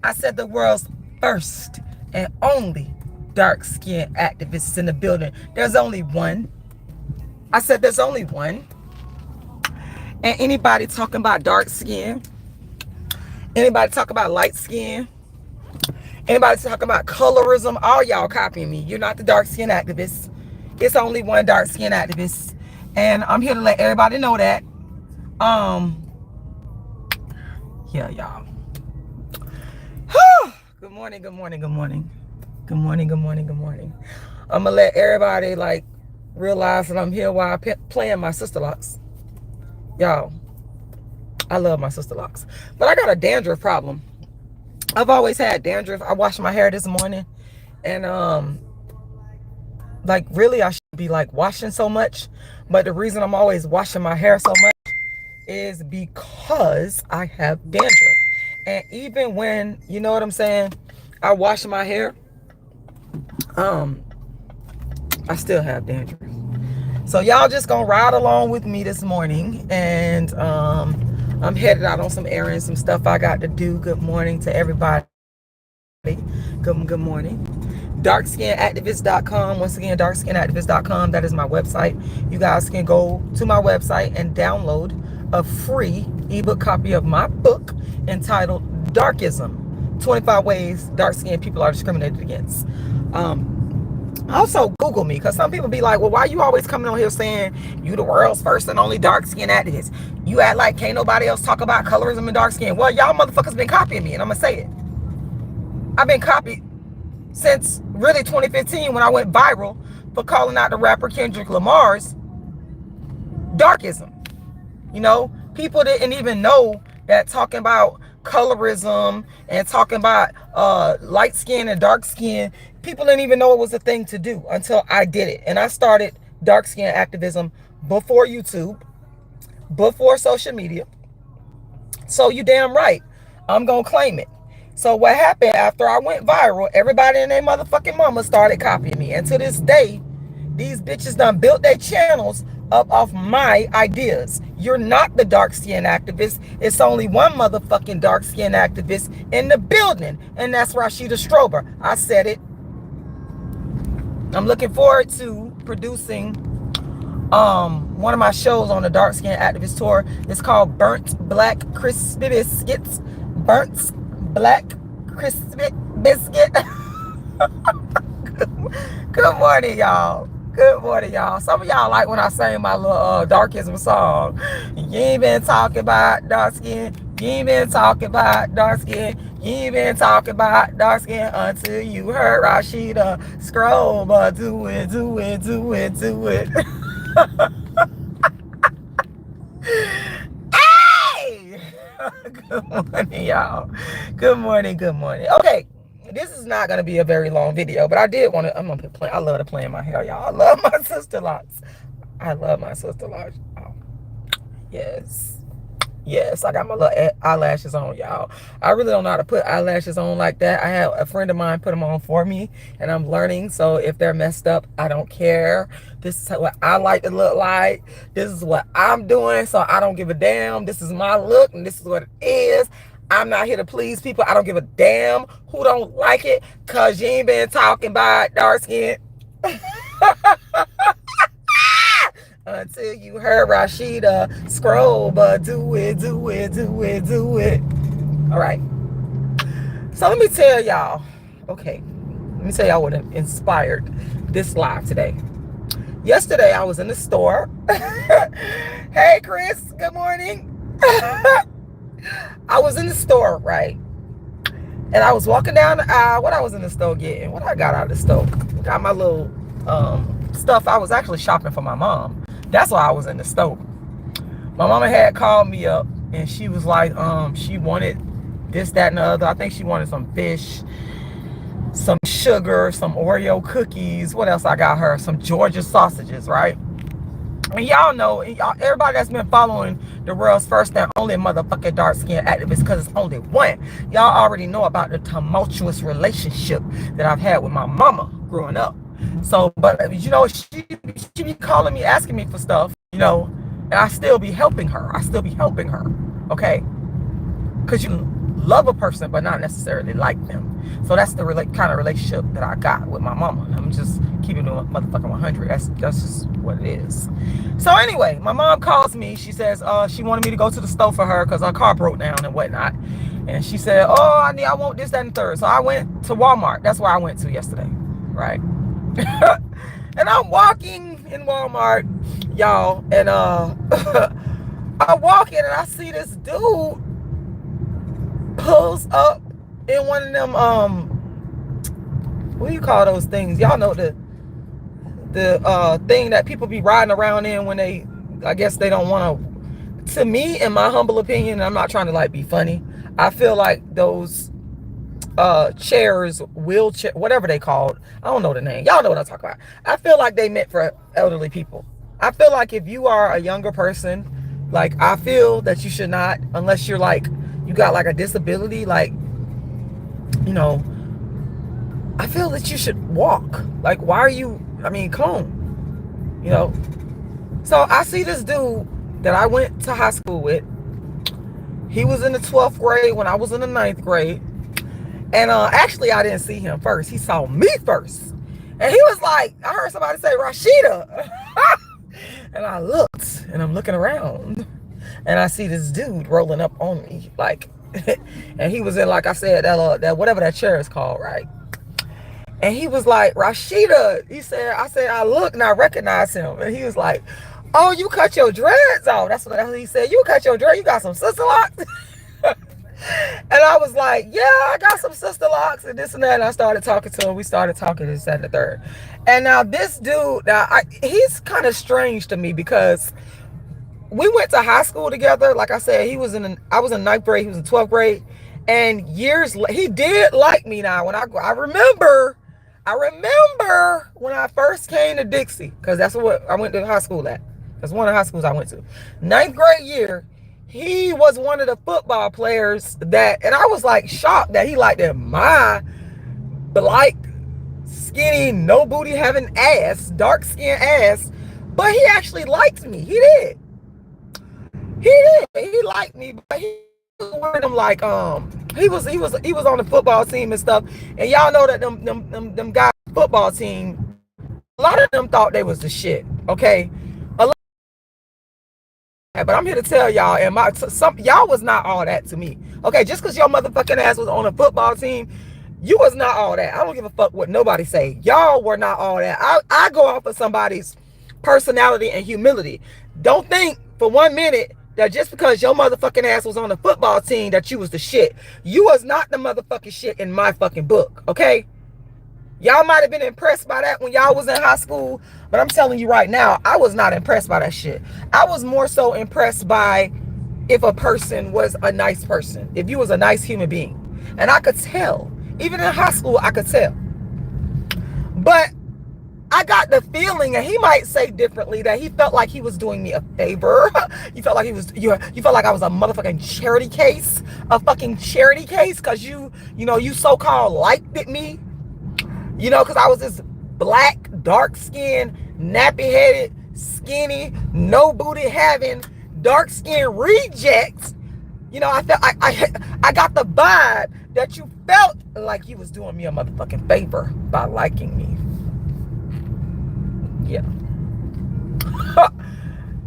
I said the world's first and only dark-skinned activists in the building. There's only one. I said there's only one. And anybody talking about dark skin, anybody talking about light skin, anybody talking about colorism, all y'all copying me. You're not the dark skin activists. It's only one dark skin activist. And I'm here to let everybody know that. Yeah, y'all. Good morning, good morning, good morning. Good morning, good morning, good morning. I'm gonna let everybody like realize that I'm here while I'm playing my sister locks. Y'all, I love my sister locks. But I got a dandruff problem. I've always had dandruff. I washed my hair this morning. And like really I should be like washing so much. But the reason I'm always washing my hair so much is because I have dandruff. And even when, you know what I'm saying, I wash my hair, I still have dandruff. So y'all just gonna ride along with me this morning. And I'm headed out on some errands, some stuff I got to do. Good morning to everybody. Good morning. Darkskinactivist.com. Once again, darkskinactivist.com. That is my website. You guys can go to my website and download a free ebook copy of my book entitled Darkism: 25 Ways Dark-Skinned People Are Discriminated Against. Also Google me, because some people be like, well, why you always coming on here saying you the world's first and only dark-skinned activist? You act like can't nobody else talk about colorism and dark skin. Well, y'all motherfuckers been copying me, and I'm gonna say it. I've been copied since really 2015 when I went viral for calling out the rapper Kendrick Lamar's darkism. You know, people didn't even know that talking about colorism and talking about light skin and dark skin, people didn't even know it was a thing to do until I did it. And I started dark skin activism before YouTube, before social media. So you damn right, I'm gonna claim it. So what happened after I went viral, everybody and their motherfucking mama started copying me. And to this day, these bitches done built their channels up off my ideas. You're not the dark skin activist. It's only one motherfucking dark skin activist in the building, and that's Rashida Strober. I said it. I'm looking forward to producing one of my shows on the Dark Skin Activist Tour. It's called Burnt Black Crispy Biscuits. Burnt Black Crispy Biscuit. Good morning, y'all. Good morning, y'all. Some of y'all like when I sing my little darkism song. You ain't been talking about dark skin. You ain't been talking about dark skin. You ain't been talking about dark skin until you heard Rashida Strober. Do it, do it, do it, do it. Hey! Good morning, y'all. Good morning, good morning. Okay. This is not going to be a very long video, but I did want to, I'm going to play, I love to play in my hair, y'all. I love my sister locks. I love my sister locks. Oh, yes. Yes, I got my little eyelashes on, y'all. I really don't know how to put eyelashes on like that. I have a friend of mine put them on for me, and I'm learning. So if they're messed up, I don't care. This is what I like to look like. This is what I'm doing, so I don't give a damn. This is my look, and this is what it is. I'm not here to please people. I don't give a damn who don't like it, because you ain't been talking about dark skin. Until you heard Rashida Strober. Do it, do it, do it, do it. All right. So let me tell y'all. Okay. Let me tell y'all what inspired this live today. Yesterday, I was in the store. Hey, Chris. Good morning. I was in the store, right? And I was walking down the aisle. What I was in the store getting? What I got out of the store? Got my little stuff. I was actually shopping for my mom. That's why I was in the store. My mama had called me up, and she was like, she wanted this, that, and the other. I think she wanted some fish, some sugar, some Oreo cookies. What else I got her? Some Georgia sausages, right? And y'all know, everybody that's been following the world's first and only motherfucking dark skin activist, because it's only one. Y'all already know about the tumultuous relationship that I've had with my mama growing up. So, but you know, she be calling me, asking me for stuff, you know, and I still be helping her. Okay? Because love a person, but not necessarily like them. So that's the kind of relationship that I got with my mama. I'm just keeping it motherfucking 100. That's just what it is. So anyway, my mom calls me. She says she wanted me to go to the store for her because her car broke down and whatnot. And she said, oh, I want this, that, and third. So I went to Walmart. That's where I went to yesterday, right? And I'm walking in Walmart, y'all, and I walk in and I see this dude pulls up in one of them what do you call those things? Y'all know the thing that people be riding around in when they, I guess they don't want to me, in my humble opinion, I'm not trying to like be funny, I feel like those chairs, wheelchair, whatever they called, I don't know the name, y'all know what I'm talking about. I feel like they meant for elderly people. I feel like if you are a younger person, like I feel that you should not, unless you're like, you got like a disability, like, you know, I feel that you should walk. Like, why are you, I mean, come on, you know? So I see this dude that I went to high school with. He was in the 12th grade when I was in the 9th grade. And actually, I didn't see him first. He saw me first. And he was like, I heard somebody say, Rashida. And I looked, and I'm looking around. And I see this dude rolling up on me. Like, and he was in, like I said, that whatever that chair is called, right? And he was like, Rashida. He said, I look and I recognize him. And he was like, oh, you cut your dreads off. That's what he said. You cut your dreads. You got some sister locks. And I was like, yeah, I got some sister locks and this and that. And I started talking to him. We started talking this and the third. And now this dude, he's kind of strange to me because we went to high school together. Like I said, I was in 9th grade. He was in 12th grade. And years later, he did like me. Now, when I remember when I first came to Dixie, because that's what I went to high school at. That's one of the high schools I went to. 9th grade year, he was one of the football players that, and I was like shocked that he liked that my black, skinny, no booty having ass, dark skin ass, but he actually liked me. He did. He liked me, but he was one of them like he was on the football team and stuff. And y'all know that them guys football team, a lot of them thought they was the shit. Okay. But I'm here to tell y'all, and y'all was not all that to me. Okay, just because your motherfucking ass was on a football team, you was not all that. I don't give a fuck what nobody say. Y'all were not all that. I go off of somebody's personality and humility. Don't think for 1 minute that just because your motherfucking ass was on a football team that you was the shit. You was not the motherfucking shit in my fucking book, okay? Y'all might have been impressed by that when y'all was in high school, but I'm telling you right now, I was not impressed by that shit. I was more so impressed by if a person was a nice person, if you was a nice human being. And I could tell, even in high school, I could tell. But I got the feeling, and he might say differently, that he felt like he was doing me a favor. You felt like you felt like I was a motherfucking charity case, a fucking charity case, because you so-called liked me. You know, because I was this black, dark-skinned, nappy-headed, skinny, no booty having, dark-skinned reject. You know, I felt I got the vibe that you felt like you was doing me a motherfucking favor by liking me. Yeah.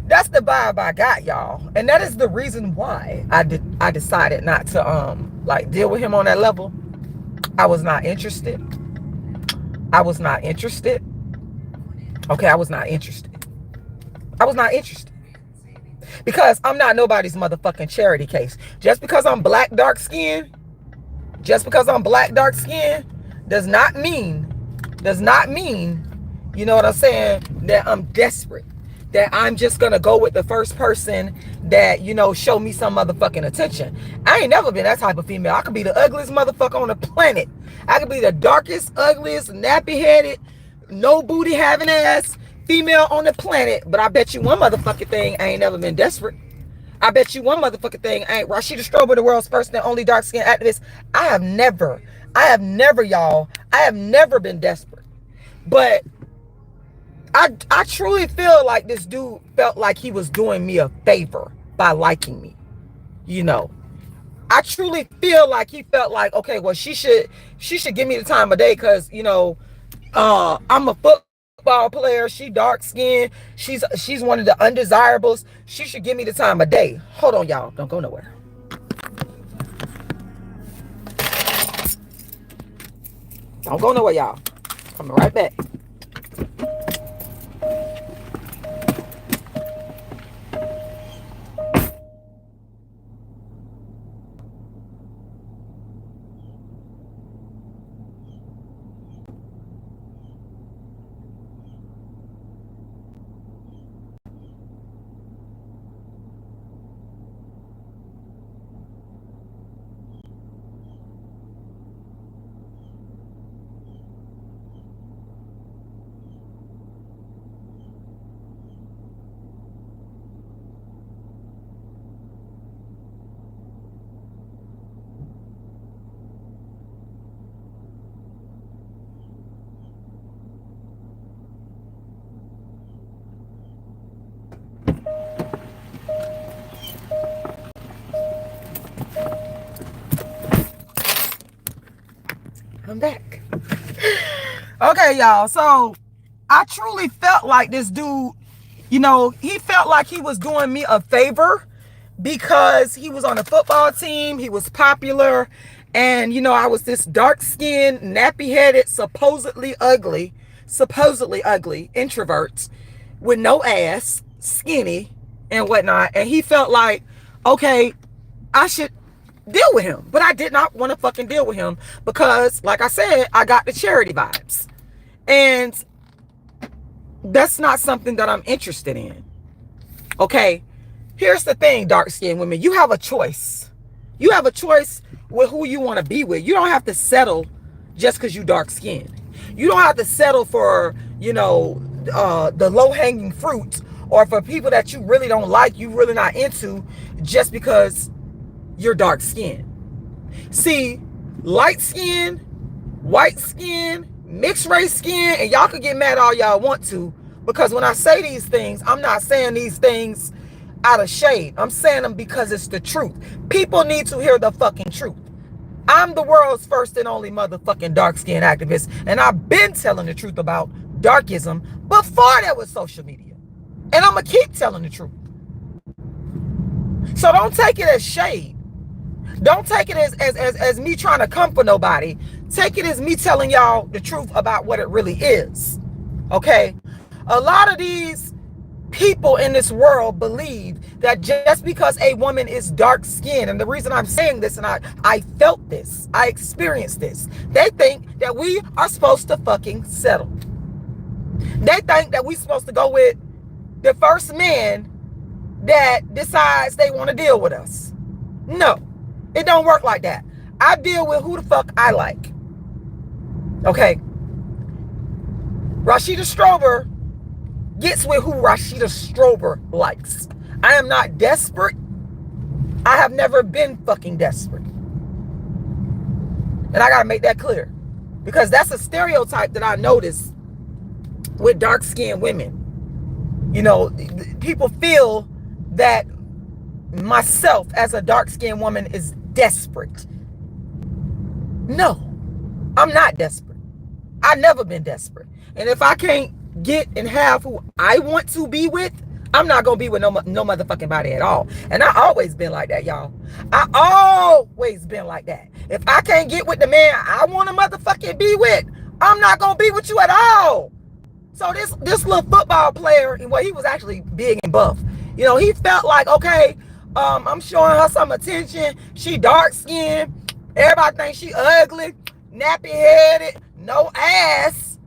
That's the vibe I got, y'all. And that is the reason why I decided not to like deal with him on that level. I was not interested. I was not interested. Okay, I was not interested. I was not interested. Because I'm not nobody's motherfucking charity case. Just because I'm black, dark skin, does not mean, you know what I'm saying, that I'm desperate. That I'm just gonna go with the first person that, you know, show me some motherfucking attention. I ain't never been that type of female. I could be the ugliest motherfucker on the planet. I could be the darkest, ugliest, nappy-headed, no booty having ass female on the planet. But I bet you one motherfucking thing, I ain't never been desperate. I bet you one motherfucking thing, I ain't Rashida Strober, the world's first and only dark-skinned activist. I have never, y'all, I have never been desperate. But I truly feel like this dude felt like he was doing me a favor by liking me. You know, I truly feel like he felt like, okay, well, she should give me the time of day, because, you know, I'm a football player. She dark skinned. She's one of the undesirables. She should give me the time of day. Hold on, y'all. Don't go nowhere. Don't go nowhere, y'all. Coming right back. I'm back. Okay, y'all. So I truly felt like this dude, you know, he felt like he was doing me a favor because he was on a football team. He was popular. And, you know, I was this dark-skinned, nappy-headed, supposedly ugly introvert with no ass, skinny and whatnot. And he felt like, okay, I should deal with him. But I did not want to fucking deal with him because, like I said, I got the charity vibes. And that's not something that I'm interested in. Okay? Here's the thing, dark-skinned women. You have a choice. You have a choice with who you want to be with. You don't have to settle just because you dark-skinned. You don't have to settle for, you know, the low-hanging fruit, or for people that you really don't like, you really not into, just because you're dark-skinned. See, light skin, white skin, mixed race skin, and y'all can get mad all y'all want to, because when I say these things, I'm not saying these things out of shade. I'm saying them because it's the truth. People need to hear the fucking truth. I'm the world's first and only motherfucking dark-skinned activist, and I've been telling the truth about darkism before there was social media. And I'm going to keep telling the truth. So don't take it as shade. Don't take it as me trying to comfort nobody. Take it as me telling y'all the truth about what it really is. Okay? A lot of these people in this world believe that just because a woman is dark skinned, and the reason I'm saying this, and I felt this, I experienced this, they think that we are supposed to fucking settle. They think that we're supposed to go with the first man that decides they want to deal with us. No, it don't work like that. I deal with who the fuck I like. Okay. Rashida Strober gets with who Rashida Strober likes. I am not desperate. I have never been fucking desperate. And I gotta make that clear, because that's a stereotype that I notice with dark-skinned women. You know, people feel that myself as a dark-skinned woman is desperate. No, I'm not desperate. I've never been desperate. And if I can't get and have who I want to be with, I'm not gonna be with no motherfucking body at all. And I always been like that, y'all. I always been like that. If I can't get with the man I want to motherfucking be with, I'm not gonna be with you at all. So this little football player, well, he was actually big and buff. You know, he felt like, okay, I'm showing her some attention. She dark skinned. Everybody thinks she ugly, nappy headed, no ass.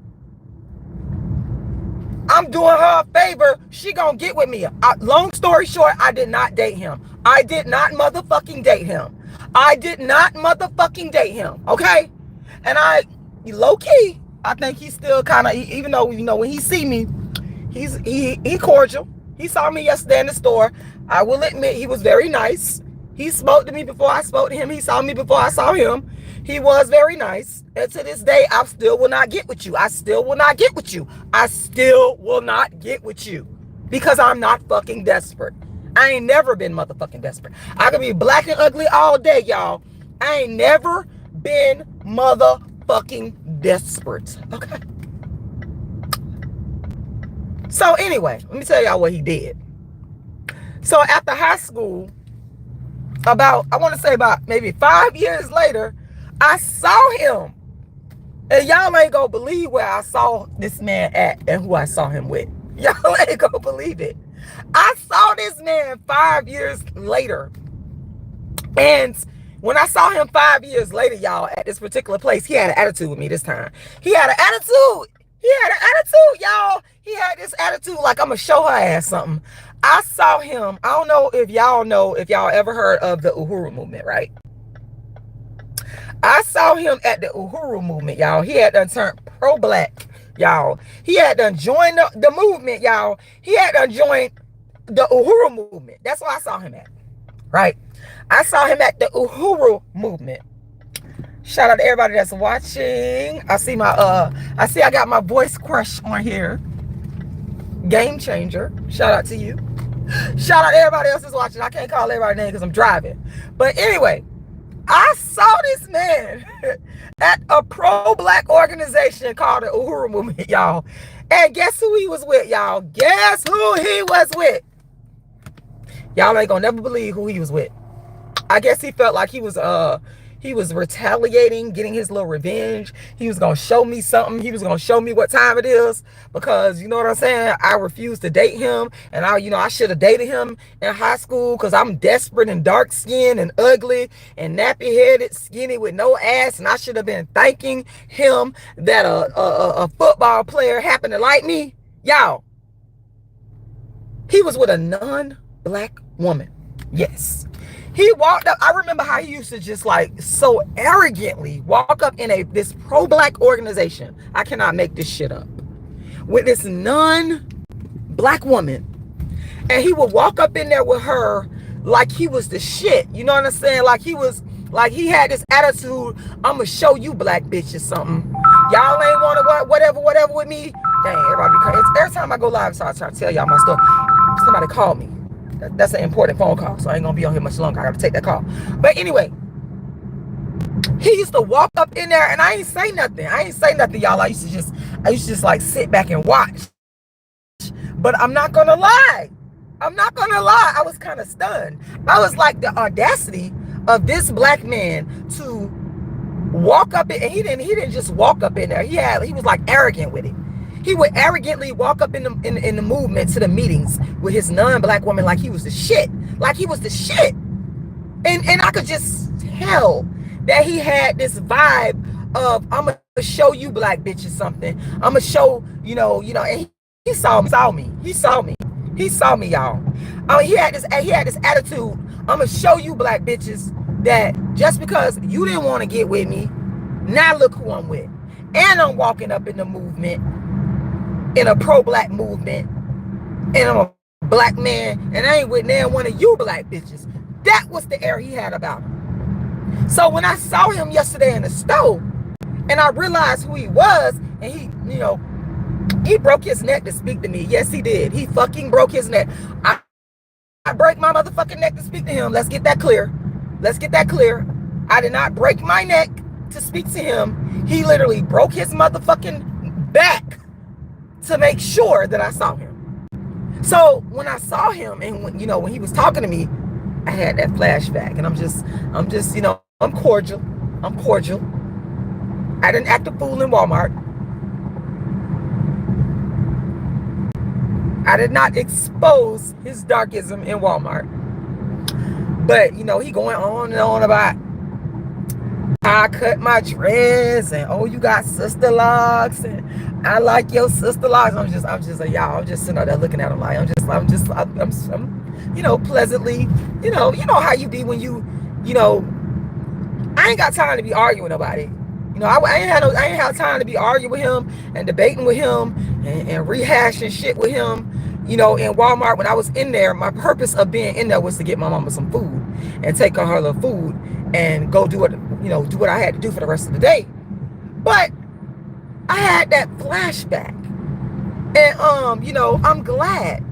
I'm doing her a favor. She gonna get with me. Long story short, I did not date him. I did not motherfucking date him. I did not motherfucking date him. Okay? And low key, I think he's still kind of, even though, you know, when he see me, he cordial. He saw me yesterday in the store. I will admit he was very nice. He spoke to me before I spoke to him. He saw me before I saw him. He was very nice. And to this day, I still will not get with you. I still will not get with you. I still will not get with you. Because I'm not fucking desperate. I ain't never been motherfucking desperate. I could be black and ugly all day, y'all. I ain't never been motherfucking desperate. Okay. So anyway, let me tell y'all what he did. So after high school, I want to say about maybe 5 years later, I saw him. And y'all ain't gonna believe where I saw this man at and who I saw him with. Y'all ain't gonna believe it. I saw this man 5 years later. And when I saw him 5 years later, y'all, at this particular place, he had an attitude with me this time. He had an attitude. He had an attitude, y'all. He had this attitude like, I'm gonna show her ass something. I saw him. I don't know if y'all ever heard of the Uhuru movement, right? I saw him at the Uhuru movement, y'all. He had done turned pro-black, y'all. He had done joined the movement, y'all. He had done joined the Uhuru movement. That's where I saw him at, right? I saw him at the Uhuru movement. Shout out to everybody that's watching. I see I got my voice crush on here. Game changer. Shout out to you. Shout out to everybody else that's watching. I can't call everybody's name because I'm driving. But anyway, I saw this man at a pro-black organization called the Uhuru Movement, y'all. And guess who he was with, y'all? Guess who he was with? Y'all ain't gonna never believe who he was with. I guess he felt like he was retaliating, getting his little revenge. He was gonna show me something. He was gonna show me what time it is, because you know what I'm saying, I refused to date him, and I should have dated him in high school because I'm desperate and dark skinned and ugly and nappy headed, skinny with no ass, and I should have been thanking him that a football player happened to like me. Y'all, he was with a non-black woman. Yes. He walked up. I remember how he used to just like so arrogantly walk up in this pro-black organization. I cannot make this shit up. With this non-black woman. And he would walk up in there with her like he was the shit. You know what I'm saying? Like he had this attitude, I'm gonna show you black bitches something. Y'all ain't wanna whatever with me. Dang, everybody crazy. Every time I go live, so I try to tell y'all my stuff. Somebody called me. That's an important phone call, so I ain't gonna be on here much longer. I gotta take that call. But anyway, he used to walk up in there and I ain't say nothing. Y'all. I used to just like sit back and watch. But I'm not gonna lie. I was kind of stunned. I was like, the audacity of this black man to walk up in, and he didn't just walk up in there. He was like arrogant with it. He would arrogantly walk up in the movement to the meetings with his non-black woman like he was the shit. Like he was the shit. And I could just tell that he had this vibe of, I'm gonna show you black bitches something. I'm gonna show, and he saw me. He saw me, y'all. He had this attitude. I'm gonna show you black bitches that just because you didn't want to get with me, now look who I'm with. And I'm walking up in the movement, in a pro-black movement, and I'm a black man, and I ain't with now one of you black bitches. That was the air he had about him. So when I saw him yesterday in the store, and I realized who he was, and he broke his neck to speak to me. Yes, he did. He fucking broke his neck. I break my motherfucking neck to speak to him. Let's get that clear. I did not break my neck to speak to him. He literally broke his motherfucking back to make sure that I saw him. So when I saw him, and when he was talking to me, I had that flashback, and I'm just, I'm cordial. I didn't act a fool in Walmart. I did not expose his darkism in Walmart. But, he going on and on about, I cut my dress, and oh, you got sister locks, and I like your sister locks. I'm just like, y'all, I'm just sitting out there looking at him like, I'm pleasantly, how you be when I ain't got time to be arguing about it. I ain't had time to be arguing with him and debating with him and rehashing shit with him. In Walmart, when I was in there, my purpose of being in there was to get my mama some food and take her little food and go do what I had to do for the rest of the day. But I had that flashback, and I'm glad,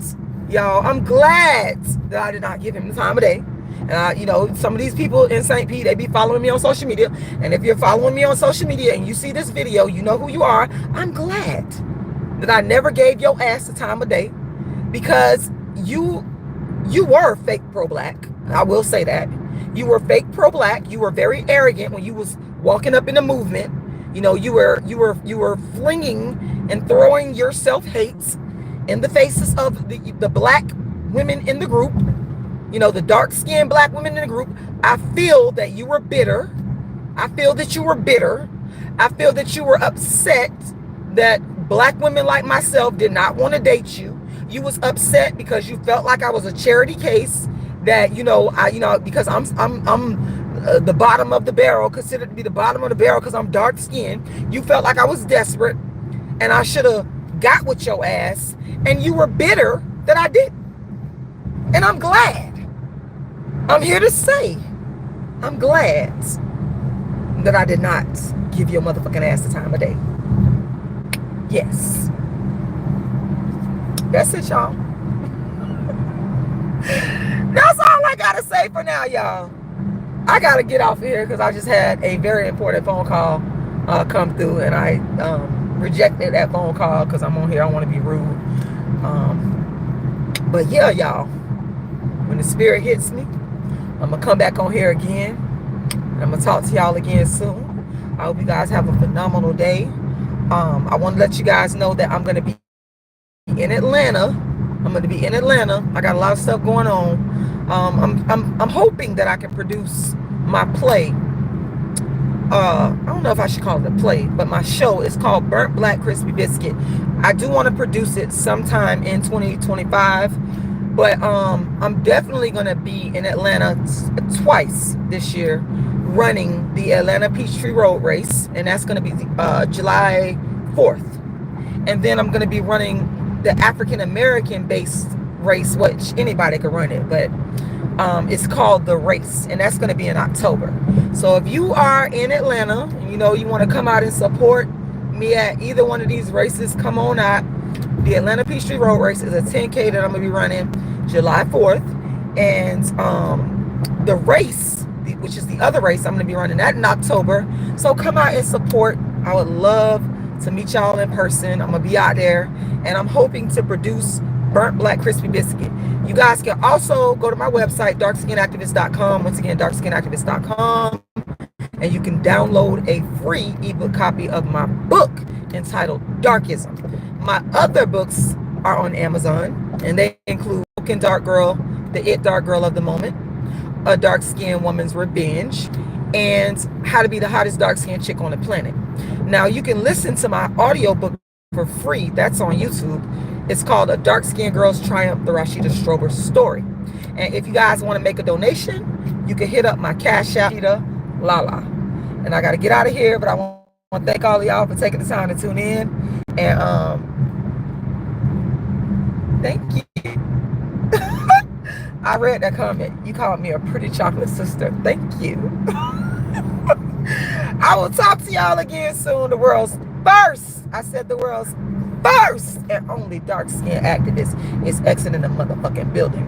Y'all, I'm glad that I did not give him the time of day. And you know, some of these people in St. Pete, they be following me on social media. And if you're following me on social media and you see this video, you know who you are. I'm glad that I never gave your ass the time of day, because you were fake pro-black. I will say that. You were fake pro-black. You were very arrogant when you was walking up in the movement. You know, you were flinging and throwing your self-hates in the faces of the black women in the group. You know, the dark-skinned black women in the group. I feel that you were bitter. I feel that you were bitter. I feel that you were upset that black women like myself did not want to date you. You was upset because you felt like I was a charity case, that, you know, because I'm the bottom of the barrel, considered to be the bottom of the barrel because I'm dark skinned. You felt like I was desperate and I should have got with your ass, and you were bitter that I didn't. And I'm glad. I'm here to say, I'm glad that I did not give your motherfucking ass the time of day. Yes. That's it, y'all. That's all I gotta say for now, y'all. I gotta get off here because I just had a very important phone call come through, and I rejected that phone call because I'm on here. I don't want to be rude. But yeah, y'all, when the spirit hits me, I'm gonna come back on here again, and I'm gonna talk to y'all again soon. I hope you guys have a phenomenal day. I want to let you guys know that I'm gonna be in Atlanta. I'm gonna be in Atlanta. I got a lot of stuff going on. I'm hoping that I can produce my play. I don't know if I should call it a play, but my show is called Burnt Black Crispy Biscuit. I do want to produce it sometime in 2025, but I'm definitely gonna be in Atlanta twice this year, running the Atlanta Peachtree Road Race, and that's gonna be July 4th. And then I'm gonna be running the African American based race, which anybody can run it, but it's called The Race, and that's going to be in October. So if you are in Atlanta and you know you want to come out and support me at either one of these races, come on out. The Atlanta Peachtree Road Race is a 10K that I'm going to be running July 4th, and the race, which is the other race, I'm going to be running that in October. So come out and support. I would love to meet y'all in person. I'm going to be out there, and I'm hoping to produce Burnt Black Crispy Biscuit. You guys can also go to my website, darkskinactivist.com. Once again, darkskinactivist.com. And you can download a free ebook copy of my book entitled Darkism. My other books are on Amazon, and they include Broken Dark Girl, The It Dark Girl of the Moment, A Dark-Skinned Woman's Revenge, and How to Be the Hottest Dark-Skinned Chick on the Planet. Now, you can listen to my audiobook for free. That's on YouTube. It's called A Dark-Skinned Girl's Triumph, the Rashida Strober Story. And if you guys want to make a donation, you can hit up my Cash App, RASHIDA'S. And I got to get out of here, but I want to thank all of y'all for taking the time to tune in. And thank you. I read that comment. You called me a pretty chocolate sister. Thank you. I will talk to y'all again soon. The world's first, I said the world's first and only dark-skinned activist is exiting the motherfucking building.